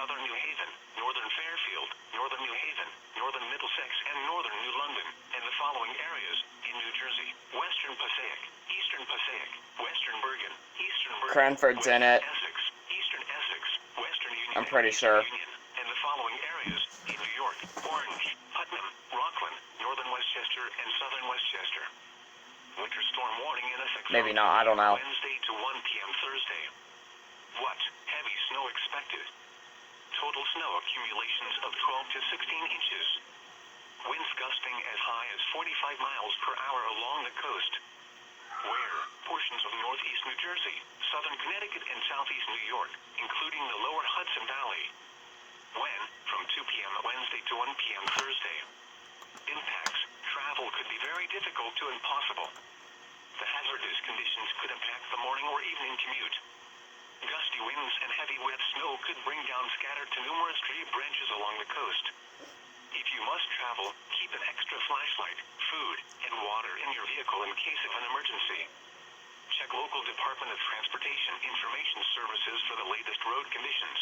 southern New Haven, northern Fairfield, northern New Haven, northern Middlesex, and northern New London, and the following areas in New Jersey: western Passaic, eastern Passaic, western Bergen, eastern Bergen, Cranford's in it. Essex, eastern Essex, western Union, I'm pretty Eastern sure. Union, and the following areas in New York: Orange, Putnam, Rockland, northern Westchester, and southern Westchester. Winter storm warning in effect. Maybe not, I don't know. Wednesday to 1 p.m. Thursday. What? Heavy snow expected. Total snow accumulations of 12 to 16 inches. Winds gusting as high as 45 miles per hour along the coast. Where? Portions of northeast New Jersey, southern Connecticut, and southeast New York, including the lower Hudson Valley. When? From 2 p.m. Wednesday to 1 p.m. Thursday. Impacts. Travel could be very difficult to impossible. The hazardous conditions could impact the morning or evening commute. Gusty winds and heavy wet snow could bring down scattered to numerous tree branches along the coast. If you must travel, keep an extra flashlight, food, and water in your vehicle in case of an emergency. Check local Department of Transportation information services for the latest road conditions.